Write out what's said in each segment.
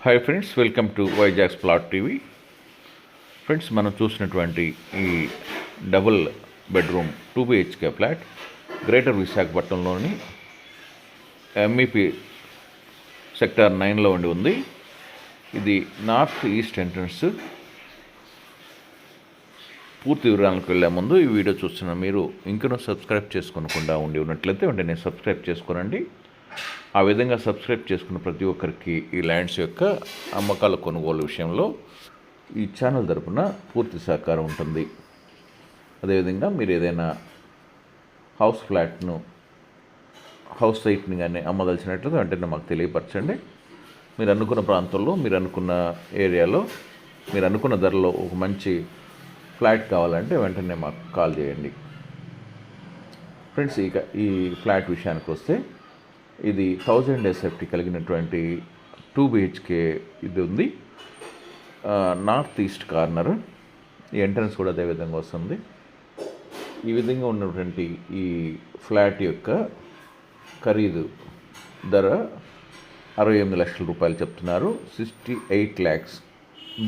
Hi friends, welcome to Vizag plot TV. Friends, మనం చూసినటువంటి ఈ double bedroom 2 BHK flat greater విశాఖపట్నంలోని ఎంఈపీ సెక్టార్ 9లో ఉంది. ఇది నార్త్ ఈస్ట్ ఎంట్రన్స్. పూర్తి వివరాలకు వెళ్ళే ముందు ఈ వీడియో చూస్తున్న మీరు ఇంకనూ సబ్స్క్రైబ్ చేసుకోకుండా ఉన్నట్లయితే వెంటనే సబ్స్క్రైబ్ చేసుకోనండి. ఆ విధంగా సబ్స్క్రైబ్ చేసుకున్న ప్రతి ఒక్కరికి ఈ ల్యాండ్స్ యొక్క అమ్మకాల కొనుగోలు విషయంలో ఈ ఛానల్ తరపున పూర్తి సహకారం ఉంటుంది. అదేవిధంగా మీరు ఏదైనా హౌస్ సైట్ని కానీ అమ్మదలిచినట్లయితే వెంటనే మాకు తెలియపరచండి. మీరు అనుకున్న ప్రాంతంలో, మీరు అనుకున్న ఏరియాలో, మీరు అనుకున్న ధరలో ఒక మంచి ఫ్లాట్ కావాలంటే వెంటనే మాకు కాల్ చేయండి. ఫ్రెండ్స్, ఇక ఈ ఫ్లాట్ విషయానికి వస్తే ఇది 1000 SFT కలిగినటువంటి 2 BHK ఇది ఉంది. North east corner. ఈ ఎంట్రన్స్ కూడా అదే విధంగా వస్తుంది. ఈ విధంగా ఉన్నటువంటి ఈ ఫ్లాట్ యొక్క ఖరీదు ధర 68 లక్షల రూపాయలు చెప్తున్నారు. 68 lakhs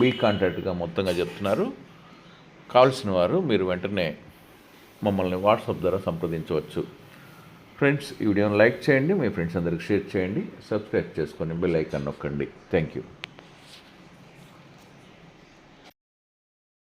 బిల్ కాంట్రాక్ట్గా మొత్తంగా చెప్తున్నారు. కావాల్సిన వారు మీరు వెంటనే మమ్మల్ని వాట్సాప్ ద్వారా సంప్రదించవచ్చు. ఫ్రెండ్స్, ఈ వీడియోని లైక్ చేయండి, మీ ఫ్రెండ్స్ అందరికి షేర్ చేయండి, సబ్స్క్రైబ్ చేసుకొని బెల్ ఐకాన్ నొక్కండి. Thank you.